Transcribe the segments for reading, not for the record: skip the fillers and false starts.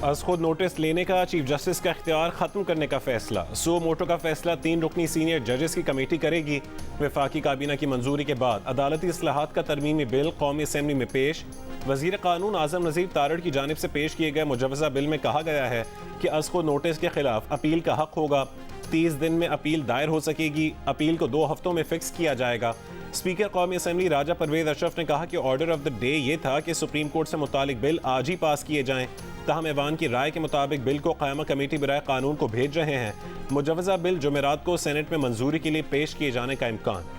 अज खुद नोटिस लेने का चीफ जस्टिस का इख्तियार खत्म करने का फैसला। सो मोटो का फैसला 3 रुकनी सीनियर जजेस की कमेटी करेगी। वफाकी काबीना की मंजूरी के बाद अदालती इस्लाहात का तरमीमी बिल कौमी असम्बली में पेश। वजीर कानून आजम नज़ीर तारड़ की जानिब से पेश किए गए मुजवजा बिल में कहा गया है कि अज खुद नोटिस के खिलाफ अपील का हक होगा। 30 दिन में अपील दायर हो सकेगी। अपील को 2 हफ्तों में फिक्स किया जाएगा। स्पीकर कौमी असम्बली राजा परवेज अशरफ ने कहा कि ऑर्डर ऑफ द डे ये था कि सुप्रीम कोर्ट से मुतालिक बिल आज ही पास किए जाएं। ताहम ऐवान की राय के मुताबिक बिल को क़यामा कमेटी बराए कानून को भेज रहे हैं। मुजवजा बिल जुमेरात को सेनेट में मंजूरी के लिए पेश किए जाने का इम्कान है।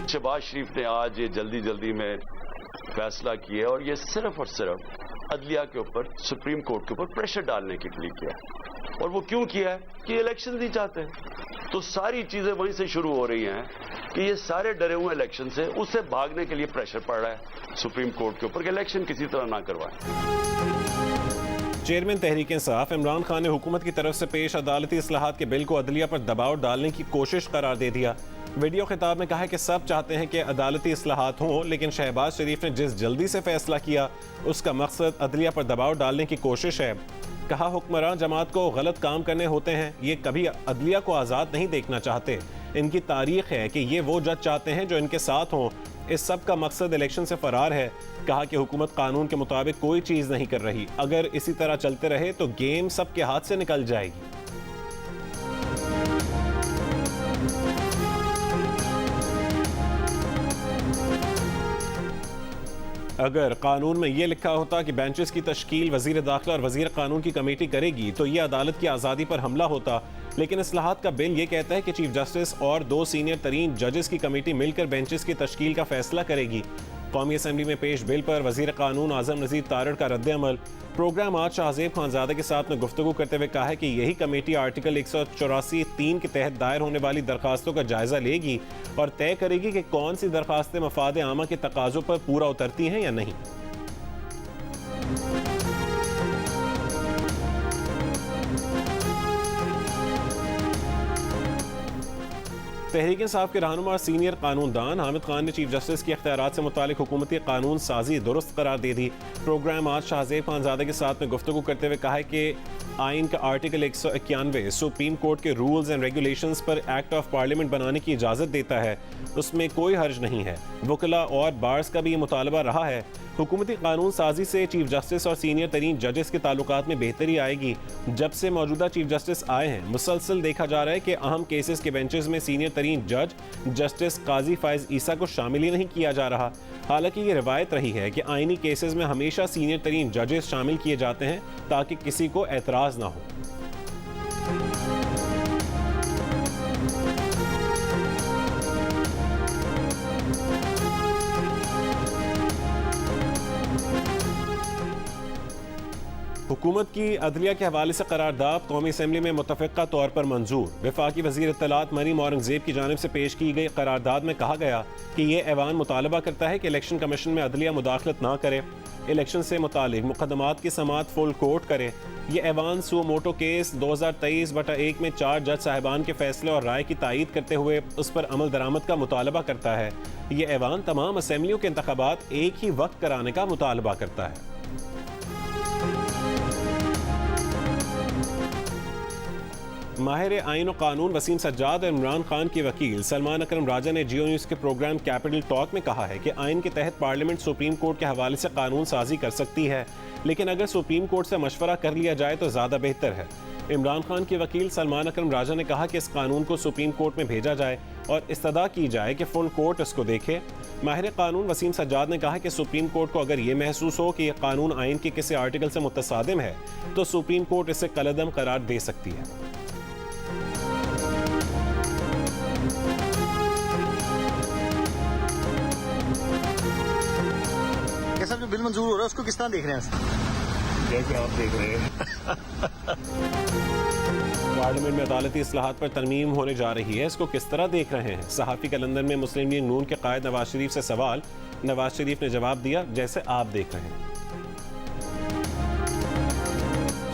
शहबाज शरीफ ने आज ये जल्दी में फैसला किया और ये सिर्फ और सिर्फ अदलिया के ऊपर, सुप्रीम कोर्ट के ऊपर प्रेशर डालने के लिए किया है। और वो क्यों किया है कि इलेक्शन नहीं चाहते। तो सारी चीजें वहीं से शुरू हो रही हैं कि ये सारे डरे हुए इलेक्शन से, उससे भागने के लिए प्रेशर पड़ रहा है सुप्रीम कोर्ट के ऊपर कि इलेक्शन किसी तरह ना करवाएं। चेयरमैन तहरीक इंसाफ इमरान खान ने हुकूमत की तरफ से पेश अदालती इस्लाहात के बिल को अदलिया पर दबाव डालने की कोशिश करार दे दिया। वीडियो खिताब में कहा है कि सब चाहते हैं कि अदालती इस्लाहात हों, लेकिन शहबाज शरीफ ने जिस जल्दी से फैसला किया उसका मकसद अदलिया पर दबाव डालने की कोशिश है। कहा हुक्मरान जमात को गलत काम करने होते हैं, ये कभी अदलिया को आज़ाद नहीं देखना चाहते। इनकी तारीख है कि ये वो जज चाहते हैं जो इनके साथ हों। इस सब का मकसद इलेक्शन से फरार है। कहा कि हुकूमत कानून के मुताबिक कोई चीज़ नहीं कर रही। अगर इसी तरह चलते रहे तो गेम सबके हाथ से निकल जाएगी। अगर कानून में यह लिखा होता कि बेंचेस की तश्कील वजीर दाखिला और वजीर कानून की कमेटी करेगी तो यह अदालत की आज़ादी पर हमला होता। लेकिन इस्लाहात का बिल ये कहता है कि चीफ जस्टिस और 2 सीनियर तरीन जजेस की कमेटी मिलकर बेंचेस की तश्कील का फैसला करेगी। कौमी असम्बली में पेश बिल पर वजीर कानून आजम नज़ीर तारड़ का रद्द अमल। प्रोग्राम आज शाहजेब खानजादा के साथ में गुफ्तगू करते हुए कहा है कि यही कमेटी आर्टिकल 184(3) के तहत दायर होने वाली दरखास्तों का जायजा लेगी और तय करेगी कि कौन सी दरखास्तें मफाद आमा के तकाज़ों पर पूरा उतरती हैं या नहीं। तहरीक इंसाफ के रहनुमा सीनियर कानूनदान हामिद खान ने चीफ जस्टिस के इख्तियारात से मुतालिक हुकूमती कानून साजी दुरुस्त करार दे दी। प्रोग्राम आज शाहजेब खानजादा के साथ में गुफ्तगू करते हुए कहा है कि आइन का आर्टिकल 191 सुप्रीम कोर्ट के रूल्स एंड रेगुलेशंस पर एक्ट ऑफ पार्लियामेंट बनाने की इजाज़त देता है। उसमें कोई हर्ज नहीं है। वकला और बार्स का भी ये मुतालबा रहा है। हुकूमती कानून साजी से चीफ जस्टिस और सीनियर तरीन जजेस के ताल्लुकात में बेहतरी आएगी। जब से मौजूदा चीफ जस्टिस आए हैं मुसलसल देखा जा रहा है कि अहम केसेस के बेंचेस में सीनियर तरीन जज जस्टिस काजी फायज ईसा को शामिल ही नहीं किया जा रहा। हालांकि ये रिवायत रही है कि आइनी केसेस में हमेशा सीनियर तरीन जजेस शामिल किए जाते हैं ताकि किसी को एतराज़ ना हो। हुकूमत की अदलिया के हवाले से करारदाद कौमी असम्बली में मुतफ़िक़ा तौर पर मंजूर। वफाकी वज़ीर इत्तलात मरीम औरंगज़ेब की जानिब से पेश की गई करारदाद में कहा गया कि ये ऐवान मुतालबा करता है कि इलेक्शन कमीशन में अदलिया मुदाखलत ना करे, इलेक्शन से मुतालिक मुकदमात की समाअत फुल कोर्ट करे। ये ऐवान सो मोटो केस 2023/1 में 4 जज साहिबान के फैसले और राय की तायीद करते हुए उस पर अमल दरामद का मुतालबा करता है। ये ऐवान तमाम असम्बलियों के इंतखाबात एक ही वक्त कराने का मुतालबा करता है। माहिर आइन और कानून वसीम सज्जाद और इमरान खान के वकील सलमान अकरम राजा ने जियो न्यूज़ के प्रोग्राम कैपिटल टॉक में कहा है कि आइन के तहत पार्लियामेंट सुप्रीम कोर्ट के हवाले से कानून साजी कर सकती है, लेकिन अगर सुप्रीम कोर्ट से मशवरा कर लिया जाए तो ज़्यादा बेहतर है। इमरान खान के वकील सलमान अकरम राजा ने कहा कि इस कानून को सुप्रीम कोर्ट में भेजा जाए और इस्तदा की जाए कि फुल कोर्ट इसको देखे। माहिर कानून वसीम सज्जाद ने कहा कि सुप्रीम कोर्ट को अगर ये महसूस हो कि यह कानून आइन के किसी आर्टिकल से मुतसादिम है तो सुप्रीम कोर्ट इसे कलअदम करार दे सकती है। कैसा जो बिल मंजूर हो रहा है उसको किस तरह देख रहे हैं? जैसे आप देख रहे हैं पार्लियामेंट में अदालती इस्लाहात पर तरमीम होने जा रही है, इसको किस तरह देख रहे हैं? सहाफ़ी का लंदन में मुस्लिम लीग नून के कायद नवाज शरीफ से सवाल। नवाज शरीफ ने जवाब दिया जैसे आप देख रहे हैं।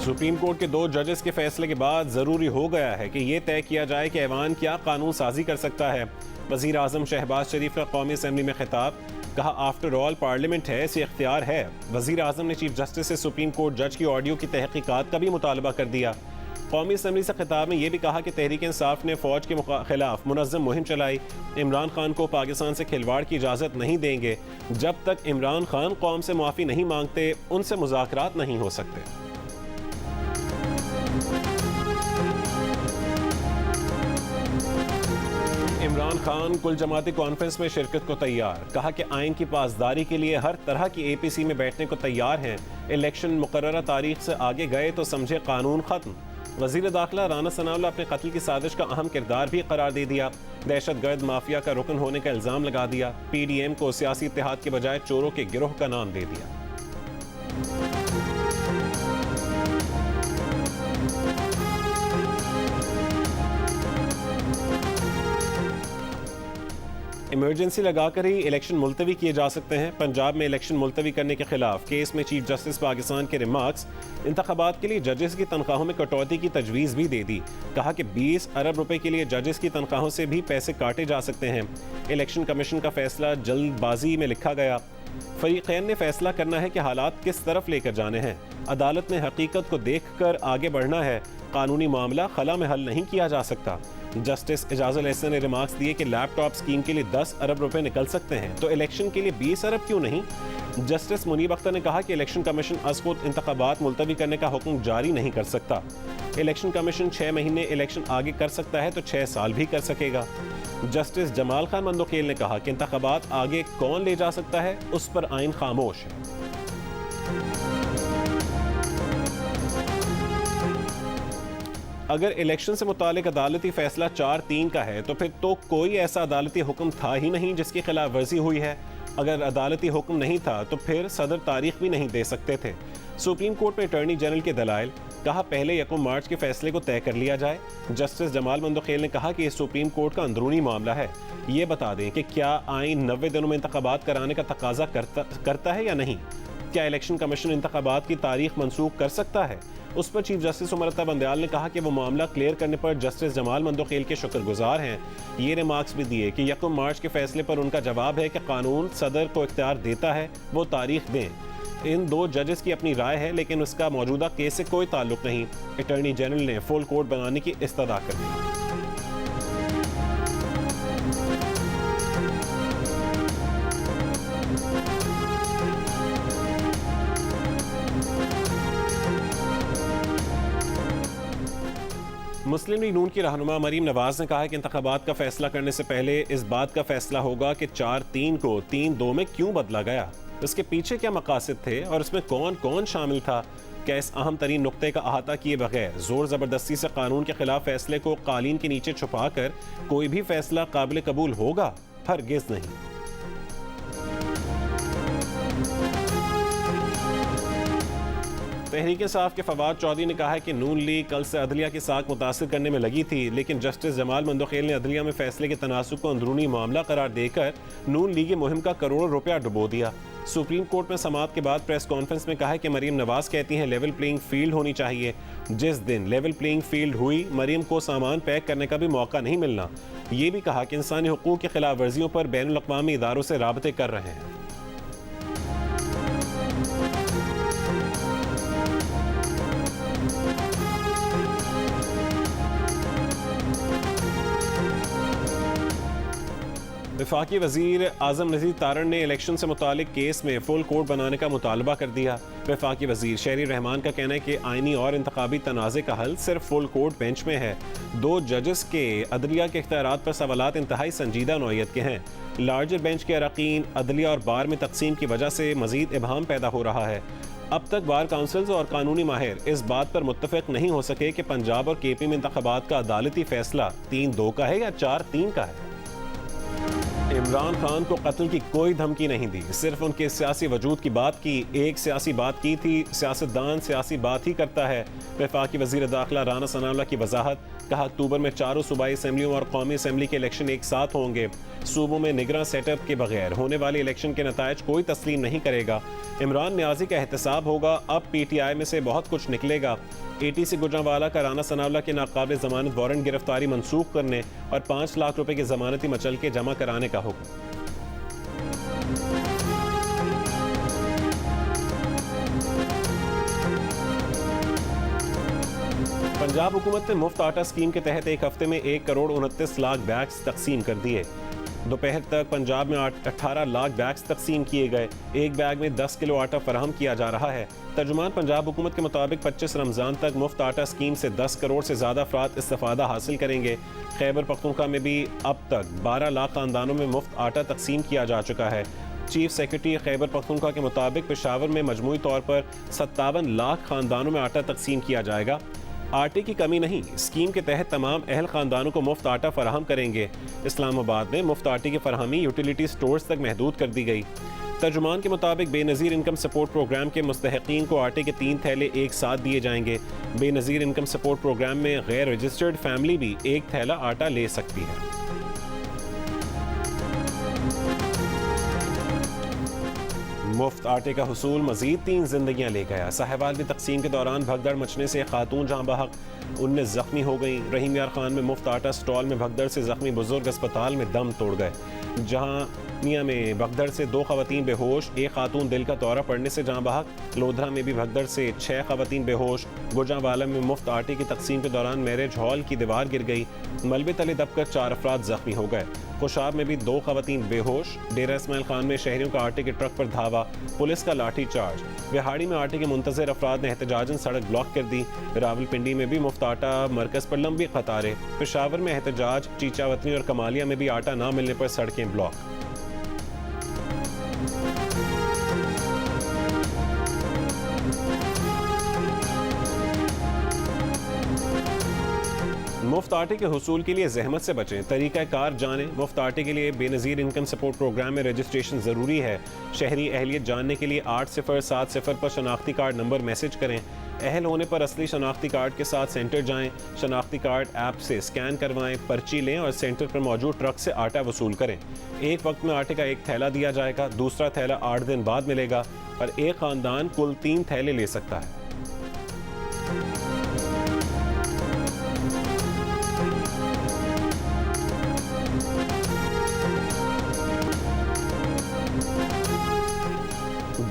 सुप्रीम कोर्ट के 2 जजेस के फैसले के बाद ज़रूरी हो गया है कि यह तय किया जाए कि ऐवान क्या कानून साजी कर सकता है। वज़ीर आज़म शहबाज शरीफ का कौमी असम्बली में खिताब। कहा आफ्टर ऑल पार्लियामेंट है, इसे इख्तियार है। वजीर आजम ने चीफ जस्टिस से सुप्रीम कोर्ट जज की ऑडियो की तहकीकात का भी मुतालबा कर दिया। कौमी असम्बली से खिताब में यह भी कहा कि तहरीक इंसाफ ने फौज के खिलाफ मुनज़्ज़म मुहिम चलाई। इमरान खान को पाकिस्तान से खिलवाड़ की इजाज़त नहीं देंगे। जब तक इमरान खान कौम से माफ़ी नहीं मांगते उनसे मुज़ाकरात नहीं हो सकते। इमरान खान कुल जमाती कॉन्फ्रेंस में शिरकत को तैयार। कहा कि आइन की पासदारी के लिए हर तरह की APC में बैठने को तैयार हैं। इलेक्शन मुकर्ररा तारीख से आगे गए तो समझे कानून खत्म। वजीर दाखिला राना सनाउल्लाह अपने कत्ल की साजिश का अहम किरदार भी करार दे दिया। दहशतगर्द माफिया का रुकन होने का इल्जाम लगा दिया। PDM को सियासी इत्तेहाद के बजाय चोरों के गिरोह का नाम दे दिया। इमरजेंसी लगाकर ही इलेक्शन मुलतवी किए जा सकते हैं। पंजाब में इलेक्शन मुलतवी करने के खिलाफ केस में चीफ जस्टिस पाकिस्तान के रिमार्क्स इंतखाबात के लिए जजेस की तनख्वाहों में कटौती की तजवीज़ भी दे दी। कहा कि 20 अरब रुपए के लिए जजेस की तनख्वाहों से भी पैसे काटे जा सकते हैं। इलेक्शन कमीशन का फैसला जल्दबाजी में लिखा गया। फरीक़ैन ने फैसला करना है कि हालात किस तरफ लेकर जाने हैं। अदालत में हकीकत को देख कर आगे बढ़ना है। कानूनी मामला खला में हल नहीं किया जा सकता। जस्टिस इजाजुल एहसन ने रिमार्क्स दिए कि लैपटॉप स्कीम के लिए 10 अरब रुपए निकल सकते हैं तो इलेक्शन के लिए 20 अरब क्यों नहीं। जस्टिस मुनीब अख्तर ने कहा कि इलेक्शन कमीशन अज़-खुद इंतखाबात मुलतवी करने का हुक्म जारी नहीं कर सकता। इलेक्शन कमीशन 6 महीने इलेक्शन आगे कर सकता है तो 6 साल भी कर सकेगा। जस्टिस जमाल खान मंदोखेल ने कहा कि इंतखाबात आगे कौन ले जा सकता है उस पर आइन खामोश है। अगर इलेक्शन से मुतालिक अदालती फैसला 4-3 का है तो फिर तो कोई ऐसा अदालती हुक्म था ही नहीं जिसकी खिलाफ वर्जी हुई है। अगर अदालती हुक्म नहीं था तो फिर सदर तारीख भी नहीं दे सकते थे। सुप्रीम कोर्ट में अटॉर्नी जनरल के दलाइल। कहा पहले 1 मार्च के फैसले को तय कर लिया जाए। जस्टिस जमाल मंदोखेल ने कहा कि यह सुप्रीम कोर्ट का अंदरूनी मामला है। ये बता दें कि क्या आइन 90 दिनों में इंतखाबात कराने का तकाजा करता है या नहीं। क्या इलेक्शन कमीशन इंतखाबात की तारीख मनसूख कर सकता है। उस पर चीफ जस्टिस उमर अता बंदयाल ने कहा कि वो मामला क्लियर करने पर जस्टिस जमाल मंदोखेल के शुक्रगुजार हैं। ये रिमार्क्स भी दिए कि 1 मार्च के फैसले पर उनका जवाब है कि कानून सदर को इख्तियार देता है वो तारीख दें। इन 2 जजेस की अपनी राय है लेकिन उसका मौजूदा केस से कोई ताल्लुक नहीं। अटॉर्नी जनरल ने फुल कोर्ट बनाने की इस्तदा कर दी। मुस्लिम लीग नून की रहनुमा मरीम नवाज ने कहा कि इंतखाबात का फैसला करने से पहले इस बात का फैसला होगा कि 4-3 को 3-2 में क्यों बदला गया, इसके पीछे क्या मकासद थे और इसमें कौन कौन शामिल था। क्या इस अहम तरीन नुक्ते का अहाता किए बगैर जोर ज़बरदस्ती से कानून के खिलाफ फैसले को कालीन के नीचे छुपा कर कोई भी फैसला काबिल कबूल होगा? हरगिज़ नहीं। तहरीक इंसाफ के फवाद चौधरी ने कहा है कि नून लीग कल से अदलिया की साख मुतासिर करने में लगी थी, लेकिन जस्टिस जमाल मंदोखेल ने अदलिया में फैसले के तनासुब को अंदरूनी मामला करार देकर नून लीग मुहिम का करोड़ों रुपया डुबो दिया। सुप्रीम कोर्ट में समाअत के बाद प्रेस कॉन्फ्रेंस में कहा है कि मरीम नवाज कहती हैं लेवल प्लेइंग फील्ड होनी चाहिए। जिस दिन लेवल प्लेइंग फील्ड हुई मरीम को सामान पैक करने का भी मौका नहीं मिलना। ये भी कहा कि इंसानी हुकूक की खिलाफ वर्जियों पर बैनुल अक़वामी इदारों से राबते कर रहे हैं। वफाकी वजीर आजम नज़ीर तारण ने इलेक्शन से मुतालिक केस में फुल कोर्ट बनाने का मुतालबा कर दिया। वफाकी वजीर शहरी रहमान का कहना है कि आइनी और इंतखाबी तनाज़े का हल सिर्फ फुल कोर्ट बेंच में है। 2 जजेस के अदलिया के इख्तियारात पर सवालात इंतहाई संजीदा नौइयत के हैं। लार्जर बेंच के अरकान अदलिया और बार में तकसीम की वजह से मजीद इबहाम पैदा हो रहा है। अब तक बार काउंसिल्स और कानूनी माहिर इस बात पर मुत्तफिक नहीं हो सके कि पंजाब और KP में इंतखाबात का अदालती फैसला 3-2 का है या 4-3 का है। इमरान खान को कत्ल की कोई धमकी नहीं दी, सिर्फ उनके सियासी वजूद की बात की। एक सियासी बात की थी, सियासतदान सियासी बात ही करता है। वफाकी वज़ीर दाखिला राना सनाउल्लाह की वजाहत। कहा अक्टूबर में 4 सूबाई असम्बलियों और कौमी असम्बली के इलेक्शन एक साथ होंगे। सूबों में निगरान सेटअप के बगैर होने वाले इलेक्शन के नतायज कोई तस्लीम नहीं करेगा। इमरान न्याजी का एहतसाब होगा। अब PTI में से बहुत कुछ निकलेगा। ATC गुजरांवाला का राना सनाउल्लाह के नाकाबिल जमानत वारंट गिरफ्तारी मनसूख करने और 5 लाख रुपए की जमानती मचल के जमा कराने का हुक्म। पंजाब हुकूमत ने मुफ्त आटा स्कीम के तहत एक हफ्ते में 1 करोड़ 29 लाख बैग्स तकसीम कर दिए। दोपहर तक पंजाब में 18 लाख बैग्स तकसीम किए गए। एक बैग में 10 किलो आटा फराहम किया जा रहा है। तर्जुमान पंजाब हुकूमत के मुताबिक 25 रमज़ान तक मुफ्त आटा स्कीम से 10 करोड़ से ज़्यादा अफराद इस्तेफादा हासिल करेंगे। खैबर पख्तूनख्वा में भी अब तक 12 लाख खानदानों में मुफ्त आटा तकसीम किया जा चुका है। चीफ सेक्रेटरी खैबर पख्तूनख्वा के मुताबिक पेशावर में मजमूई तौर पर 57 लाख खानदानों में आटा तकसीम किया जाएगा। आटे की कमी नहीं, स्कीम के तहत तमाम अहल खानदानों को मुफ्त आटा फराहम करेंगे। इस्लामाबाद में मुफ्त आटे की फराहमी यूटिलिटी स्टोर्स तक महदूद कर दी गई। तर्जुमान के मुताबिक बेनज़ीर इनकम सपोर्ट प्रोग्राम के मुस्तहिकीन को आटे के 3 थैले एक साथ दिए जाएंगे। बेनज़ीर इनकम सपोर्ट प्रोग्राम में गैर रजिस्टर्ड फैमिली भी 1 थैला आटा ले सकती है। मुफ्त आटे का हुसूल मजीद 3 जिंदगियां ले गया। साहिवाल में तकसीम के दौरान भगदड़ मचने से खातून जहां बहक 19 जख्मी हो गई। रहीम यार खान में मुफ्त आटा स्टॉल में भगदड़ से जख्मी बुजुर्ग अस्पताल में दम तोड़ गए। जहां मियाँ में भगदड़ से 2 खवातीन बेहोश, 1 खातून दिल का दौरा पड़ने से जहां बहक। लोधरा में भी भगदड़ से 6 खवातीन बेहोश। गुजरांवाला में मुफ्त आटे की तकसीम के दौरान मैरिज हॉल की दीवार गिर गई। मलबे तले दबकर 4 अफराद जख्मी हो गए। खुशाब में भी 2 खवातीन बेहोश। डेरा इस्माइल खान में शहरियों का आटे के ट्रक पर धावा, पुलिस का लाठी चार्ज। बिहाड़ी में आटे के मुंतजर अफराद ने एहतजाजन सड़क ब्लॉक कर दी। रावलपिंडी में भी मुफ्त आटा मरकज पर लंबी कतारें। पेशावर में एहतजाज। चीचावतनी और कमालिया में भी आटा ना मिलने पर सड़कें ब्लॉक। मुफ्त आटे के हुसूल के लिए जहमत से बचें, तरीका कार जानें। मुफ्त आटे के लिए बेनज़ीर इनकम सपोर्ट प्रोग्राम में रजिस्ट्रेशन ज़रूरी है। शहरी अहलियत जानने के लिए 8070 पर शनाख्ती कार्ड नंबर मैसेज करें। अहल होने पर असली शनाख्ती कार्ड के साथ सेंटर जाएं। शनाख्ती कार्ड ऐप से स्कैन करवाएं, पर्ची लें और सेंटर पर मौजूद ट्रक से आटा वसूल करें। एक वक्त में आटे का 1 थैला दिया जाएगा। दूसरा थैला 8 दिन बाद मिलेगा और एक ख़ानदान कुल 3 थैले ले सकता है।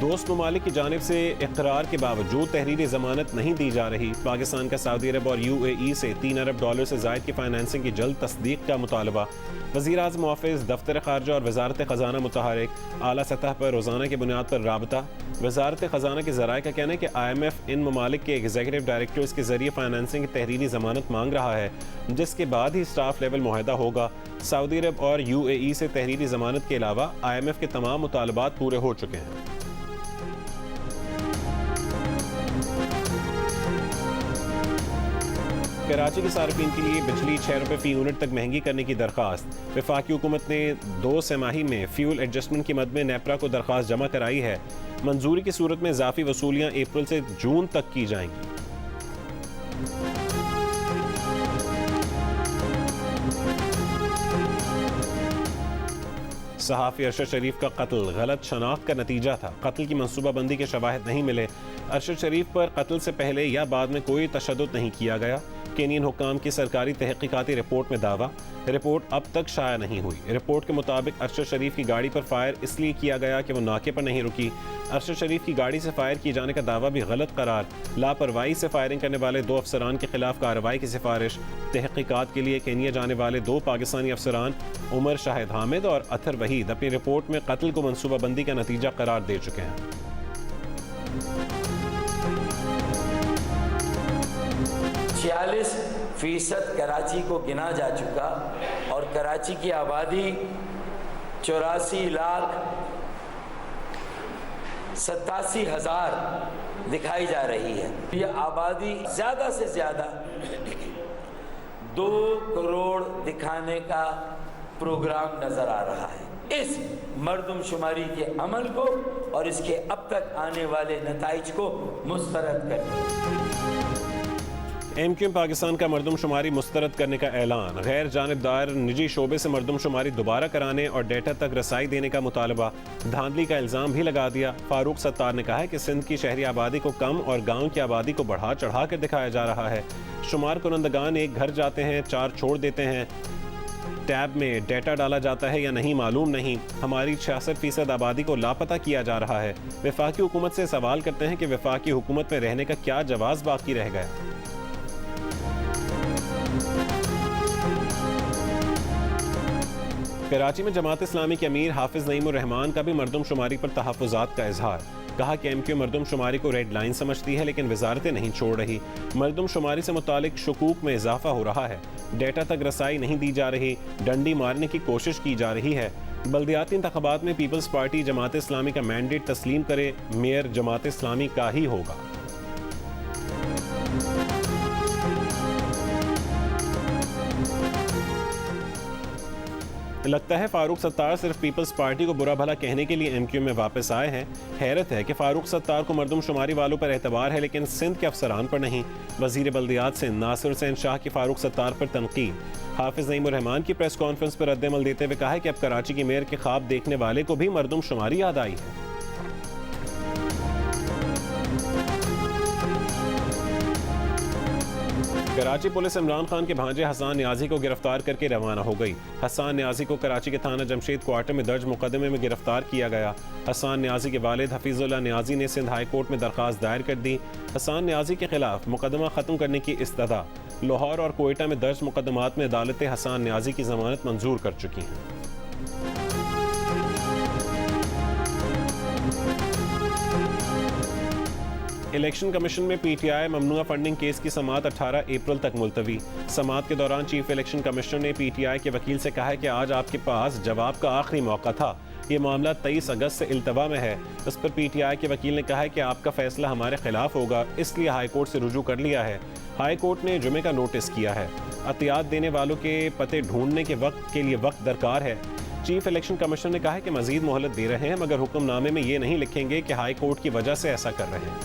दोस्त ममालिक की जानिब से इकरार के बावजूद तहरीरी ज़मानत नहीं दी जा रही। पाकिस्तान का सऊदी अरब और UAE से $3 अरब से ज़ायद की फाइनेंसिंग की जल्द तस्दीक का मुतालबा। वज़ीर आज़म ऑफिस, दफ्तर ख़ारजा और वज़ारत ख़जाना मुतहरिक। आला सतह पर रोज़ाना की बुनियाद पर राबता। वज़ारत ख़जाना के ज़राए का कहना है कि IMF इन ममालिक के एग्जीक्यूटिव डायरेक्टर्स के ज़रिए फाइनेंसिंग की तहरीरी ज़मानत मांग रहा है, जिसके बाद ही स्टाफ लेवल मुआहदा होगा। सऊदी अरब और UAE से तहरीरी ज़मानत के अलावा IMF के तमाम मुतालबात पूरे हो चुके हैं। कराची के सार्फिन के लिए बिजली 6 रुपये फ़ी यूनिट तक महंगी करने की दरख्वास्त। वफाकी हुकूमत ने 2 तिमाही में फ्यूल एडजस्टमेंट की मद में नेपरा को दरख्वास्त जमा कराई है। मंजूरी की सूरत में इजाफी वसूलियाँ अप्रैल से जून तक की जाएंगी। सहाफ़ी अरशद शरीफ का कत्ल गलत शनाख्त का नतीजा था। कत्ल की मनसूबाबंदी के शवाहिद नहीं मिले। अरशद शरीफ पर कत्ल से पहले या बाद में कोई तशद्दुद नहीं किया गया। केनियन हुक्काम की सरकारी तहकीकाती रिपोर्ट में दावा। रिपोर्ट अब तक शाया नहीं हुई। रिपोर्ट के मुताबिक अरशद शरीफ की गाड़ी पर फायर इसलिए किया गया कि वो नाके पर नहीं रुकी। अरशद शरीफ की गाड़ी से फायर किए जाने का दावा भी गलत करार। लापरवाही से फायरिंग करने वाले 2 अफसरान के खिलाफ कार्रवाई की सिफारिश। तहकीकात के लिए केनिया जाने वाले 2 पाकिस्तानी अफसरान उमर शाहिद हामिद और अथर वहीद अपनी रिपोर्ट में कत्ल को मनसूबाबंदी का नतीजा करार दे चुके हैं। 46% कराची को गिना जा चुका और कराची की आबादी 84,87,000 दिखाई जा रही है। ये आबादी ज़्यादा से ज़्यादा 2 करोड़ दिखाने का प्रोग्राम नज़र आ रहा है। इस मर्दमशुमारी के अमल को और इसके अब तक आने वाले नताइज को मुस्तरद करने। MQM पाकिस्तान का मरदमशुमारी मुस्तरद करने का ऐलान। गैर जानिबदार निजी शोबे से मरदमशुमारी दोबारा कराने और डेटा तक रसाई देने का मुतालबा। धांधली का इल्ज़ाम भी लगा दिया। फारूक सत्तार ने कहा है कि सिंध की शहरी आबादी को कम और गाँव की आबादी को बढ़ा चढ़ा कर दिखाया जा रहा है। शुमार कुनंदगान एक घर जाते हैं, 4 छोड़ देते हैं। टैब में डेटा डाला जाता है या नहीं मालूम नहीं। हमारी 66% आबादी को लापता किया जा रहा है। वफाकी हुकूमत से सवाल करते हैं कि वफाकी हुकूमत में रहने का क्या जवाब बाकी रह गया। कराची में जमात इस्लामी के अमीर हाफिज नईमुर रहमान का भी मरदमशुमारी पर तहफ़्फ़ुज़ात का इजहार। कहा कि एमक्यू मरदमशुमारी को रेड लाइन समझती है लेकिन वजारतें नहीं छोड़ रही। मरदमशुमारी से मुतालिक शुकूक में इजाफा हो रहा है। डेटा तक रसाई नहीं दी जा रही, डंडी मारने की कोशिश की जा रही है। बल्दियाती इंतखाबात में पीपल्स पार्टी जमात इस्लामी का मैंडेट तस्लीम करे, मेयर जमात इस्लामी का ही होगा। लगता है फारूक सत्तार सिर्फ पीपल्स पार्टी को बुरा भला कहने के लिए एमक्यू में वापस आए हैं। हैरत है कि फारूक सत्तार को मरदमशुमारी वालों पर एतबार है लेकिन सिंध के अफसरान पर नहीं। वजीर बल्दियात सिंध नासिर हुसैन शाह की फारूक सत्तार पर तनकीद। हाफिज नईमुर रहमान की प्रेस कॉन्फ्रेंस पर रद्द-ए-अमल देते हुए कहा है कि अब कराची की मेयर के ख्वाब देखने वाले को भी मरदमशुमारी याद आई है। कराची पुलिस इमरान खान के भांजे हसान न्याजी को गिरफ्तार करके रवाना हो गई। हसान न्याजी को कराची के थाना जमशेद क्वार्टर में दर्ज मुकदमे में गिरफ्तार किया गया। हसान न्याजी के वालिद हफीजुल्लाह न्याजी ने सिंध हाई कोर्ट में दरखास्त दायर कर दी। हसान न्याजी के खिलाफ मुकदमा खत्म करने की इस्तदा। लाहौर और कोयटा में दर्ज मुकदमात में अदालतें हसान न्याजी की जमानत मंजूर कर चुकी हैं। इलेक्शन कमीशन में पीटीआई ममनुआ फंडिंग केस की समाअत 18 अप्रैल तक मुलतवी। समाअत के दौरान चीफ इलेक्शन कमिश्नर ने पीटीआई के वकील से कहा है कि आज आपके पास जवाब का आखिरी मौका था। ये मामला 23 अगस्त से इल्तवा में है। इस पर पीटीआई के वकील ने कहा है कि आपका फैसला हमारे खिलाफ होगा, इसलिए हाई कोर्ट से रुजू कर लिया है। हाई कोर्ट ने जुमे का नोटिस किया है। अतियात देने वालों के पते ढूंढने के लिए वक्त दरकार है। चीफ इलेक्शन कमिश्नर ने कहा है कि मजीद मोहलत दे रहे हैं मगर हुक्मनामे में ये नहीं लिखेंगे कि हाई कोर्ट की वजह से ऐसा कर रहे हैं।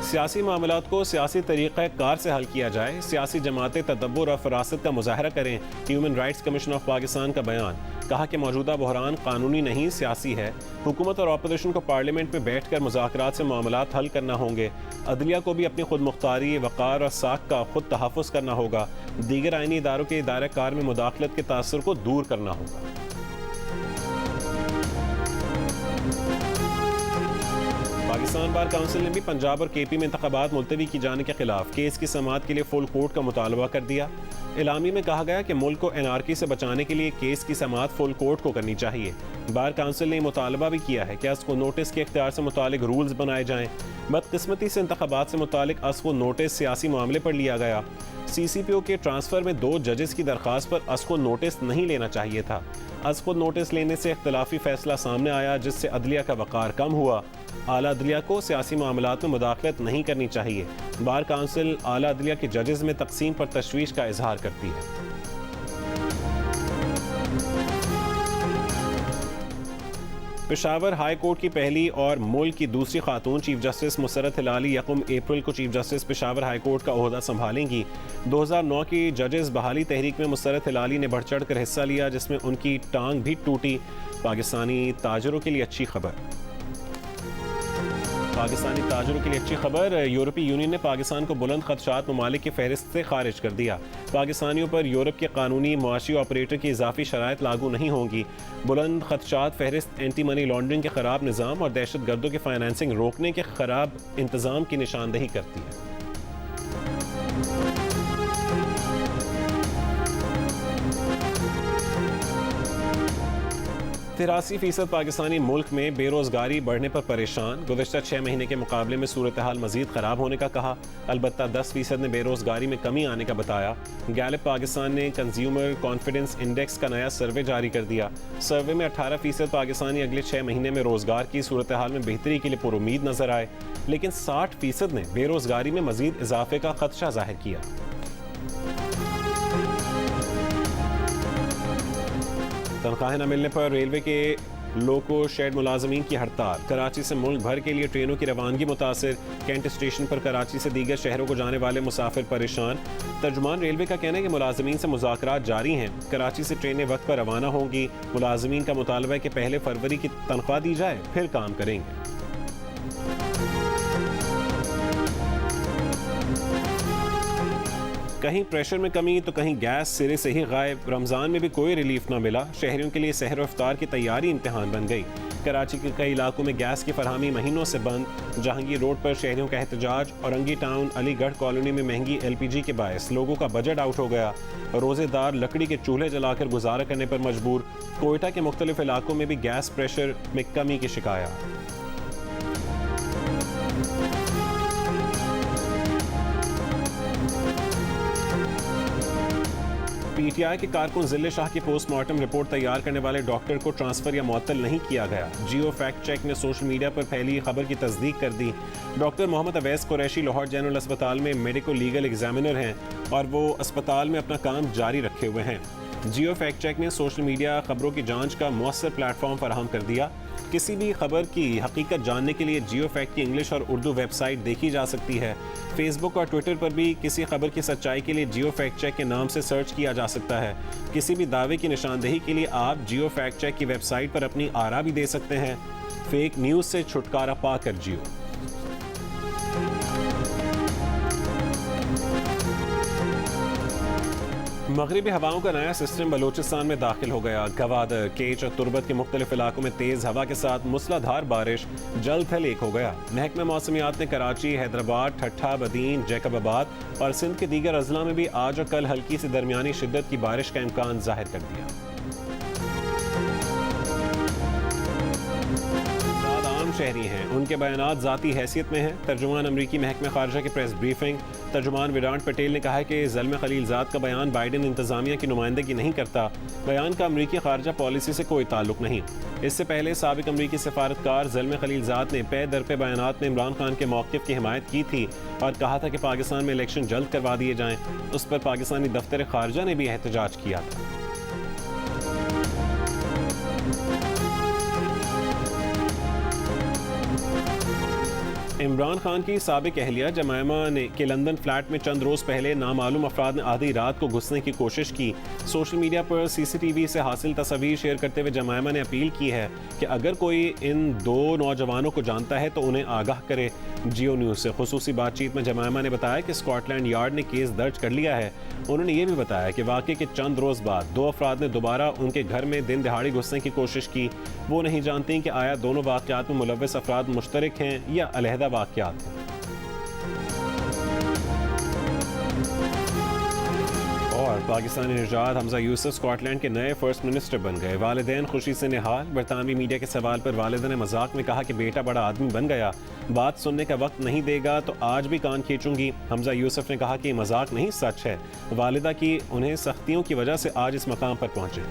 सियासी मामलात को सियासी तरीक़े कार से हल किया जाए। सियासी जमातें तदब्बुर और फरासत का मुजाहरा करें। Human rights commission of Pakistan का बयान। कहा कि मौजूदा बहरान कानूनी नहीं सियासी है। हुकूमत और अपोजिशन को पार्लियामेंट में बैठ कर मुज़ाकरात से मामलात हल करना होंगे। अदलिया को भी अपनी खुद मुख्तारी, वक़ार और साख का खुद तहफ़्फ़ुज़ करना होगा। दीगर आइनी इदारों के इदारा कार में मुदाखलत के तासुर को दूर करना होगा। पाकिस्तान बार काउंसिल ने भी पंजाब और केपी में इंतखाबात मुलतवी की जाने के खिलाफ केस की समाअत के लिए फुल कोर्ट का मुतालबा कर दिया। इलामी में कहा गया कि मुल्क को एनआरकी से बचाने के लिए केस की समाअत फुल कोर्ट को करनी चाहिए। बार काउंसिल ने मुतालबा भी किया है कि अस्को नोटिस के इख्तियार से मुतालिक रूल्स बनाए जाएं। बदकिस्मती से इंतखाबात से मुतालिक अस्को नोटिस सियासी मामले पर लिया गया। CCPO के ट्रांसफर में 2 जजेस की दरखास्त पर अस्को नोटिस नहीं लेना चाहिए था। अस्को नोटिस लेने से इख्तिलाफी फैसला सामने आया जिससे अदलिया का वक़ार कम हुआ। आला अदलिया को सियासी मामलात में मुदाखलत नहीं करनी चाहिए। बार काउंसिल आला अदलिया के जजेस में तकसीम पर तशवीश का इजहार करती है। पेशावर हाई कोर्ट की पहली और मुल्क की दूसरी खातून चीफ जस्टिस मुसरत हिलाली 1 अप्रैल को chief justice Peshawar high court का ओहदा संभालेंगी। 2009 की जजेस बहाली तहरीक में मुसरत हिलाली ने बढ़ चढ़ कर हिस्सा लिया जिसमें उनकी टांग भी टूटी। पाकिस्तानी ताजरों के लिए अच्छी खबर। यूरोपीय यूनियन ने पाकिस्तान को बुलंद खदशात ममालिक की फहरिस्त से खारिज कर दिया। पाकिस्तानियों पर यूरोप के कानूनी मुआशी ऑपरेटर की इजाफी शराइत लागू नहीं होंगी। बुलंद खदशात फहरिस्त एंटी मनी लॉन्ड्रिंग के खराब निज़ाम और दहशत गर्दों की फाइनेंसिंग रोकने के खराब इंतजाम की निशानदही करती है। 83% पाकिस्तानी मुल्क में बेरोजगारी बढ़ने पर परेशान। गुज़श्ता 6 महीने के मुकाबले में सूरत हाल मजीद ख़राब होने का कहा। अलबत्ता 10% ने बेरोजगारी में कमी आने का बताया। गैलप पाकिस्तान ने कंज्यूमर कॉन्फिडेंस इंडेक्स का नया सर्वे जारी कर दिया। सर्वे में 18% पाकिस्तानी अगले 6 महीने में रोजगार की सूरत हाल में बेहतरी के लिए पुरुमीद नजर आए, लेकिन 60% ने बेरोजगारी में मजीद इजाफे का खदशा जाहिर किया। तनख्वाहें न मिलने पर रेलवे के लोको शेड मुलाजमीन की हड़ताल। कराची से मुल्क भर के लिए ट्रेनों की रवानगी मुतासिर। कैंट स्टेशन पर कराची से दीगर शहरों को जाने वाले मुसाफिर परेशान। तर्जुमान रेलवे का कहना है कि मुलाजमीन से मुज़ाकरात जारी हैं। कराची से ट्रेनें वक्त पर रवाना होंगी। मुलाजमीन का मुतालबा है कि पहले फरवरी की तनख्वाह दी जाए, फिर काम करेंगे। कहीं प्रेशर में कमी तो कहीं गैस सिरे से ही गायब। रमज़ान में भी कोई रिलीफ ना मिला। शहरियों के लिए सहर इफ्तार की तैयारी इम्तिहान बन गई। कराची के कई इलाकों में गैस की फरहमी महीनों से बंद। जहांगीर रोड पर शहरियों का एहतजाज। औरंगी टाउन अलीगढ़ कॉलोनी में महंगी LPG के बायस लोगों का बजट आउट हो गया। रोज़ेदार लकड़ी के चूल्हे जलाकर गुजारा करने पर मजबूर। कोयटा के मुख्तलिफ इलाकों में भी गैस प्रेशर में कमी की शिकायत। PTI के कारकुन जिले शाह की पोस्टमार्टम रिपोर्ट तैयार करने वाले डॉक्टर को ट्रांसफर या मुअत्तल नहीं किया गया। जियो फैक्ट चेक ने सोशल मीडिया पर फैली खबर की तस्दीक कर दी। डॉक्टर मोहम्मद अवैस कुरैशी लाहौर जनरल अस्पताल में मेडिको लीगल एग्जामिनर हैं और वो अस्पताल में अपना काम जारी रखे हुए हैं। जियो फैक्ट चेक ने सोशल मीडिया खबरों की जांच का मौसर प्लेटफॉर्म फराहम कर दिया। किसी भी खबर की हकीकत जानने के लिए जियो फैक्ट की इंग्लिश और उर्दू वेबसाइट देखी जा सकती है। फेसबुक और ट्विटर पर भी किसी खबर की सच्चाई के लिए जियो फैक्ट चेक के नाम से सर्च किया जा सकता है। किसी भी दावे की निशानदेही के लिए आप जियो फैक्ट चेक की वेबसाइट पर अपनी आरा भी दे सकते हैं। फेक न्यूज़ से छुटकारा पाकर जियो। मगरिबी हवाओं का नया सिस्टम बलोचिस्तान में दाखिल हो गया। गवादर, केच और तुर्बत के मुख्तलिफ इलाकों में तेज हवा के साथ मूसलाधार बारिश। जल थल एक हो गया। महकमा मौसमियात ने कराची, हैदराबाद, ठट्ठा, बदीन, जैकबाबाद और सिंध के दीगर अजला में भी आज और कल हल्की से दरमियानी शिद्दत की बारिश का इम्कान जाहिर कर दिया। शहरी हैं, उनके बयानात ज़ाती हैसियत में हैं। तर्जुमान अमरीकी महकमे खारजा की प्रेस ब्रीफिंग। तर्जुमान विरांट पटेल ने कहा है कि ज़ल्म खलीलज़ाद का बयान बाइडेन इंतज़ामिया की नुमाइंदगी नहीं करता। बयान का अमरीकी खारजा पॉलिसी से कोई ताल्लुक नहीं। इससे पहले साबिक अमरीकी सफारतकार ज़ल्म खलीलज़ाद ने पे दर पे बयानात में इमरान खान के मौक़िफ़ की हिमायत की थी और कहा था कि पाकिस्तान में इलेक्शन जल्द करवा दिए जाएँ। उस पर पाकिस्तानी दफ्तर खारजा ने भी एहतजाज किया था। इमरान खान की साबिक अहलिया जमायमा ने के लंदन फ्लैट में चंद रोज़ पहले नामालूम अफराद ने आधी रात को घुसने की कोशिश की। सोशल मीडिया पर CCTV से हासिल तस्वीर शेयर करते हुए जमायमा ने अपील की है कि अगर कोई इन दो नौजवानों को जानता है तो उन्हें आगाह करे। जियो न्यूज़ से खुसूसी बातचीत में जमायमा ने बताया कि स्कॉटलैंड यार्ड ने केस दर्ज कर लिया है। उन्होंने ये भी बताया कि वाक़े के चंद रोज़ बाद दो अफराद ने दोबारा उनके घर में दिन दिहाड़ी घुसने की कोशिश की। वो नहीं जानती कि आया दोनों वाक़यात में मुलव्वस अफराद मुश्तरक हैं या अलहदा वाक़यात हैं। और पाकिस्तानी निजात हमजा यूसुफ स्कॉटलैंड के नए फर्स्ट मिनिस्टर बन गए। वालिदैन खुशी से निहाल। बरतानवी मीडिया के सवाल पर वालिदा ने मजाक में कहा कि बेटा बड़ा आदमी बन गया, बात सुनने का वक्त नहीं देगा तो आज भी कान खींचूंगी। हमजा यूसुफ ने कहा कि मजाक नहीं, सच है। वालिदा की उन्हें सख्तियों की वजह से आज इस मकाम पर पहुंचे।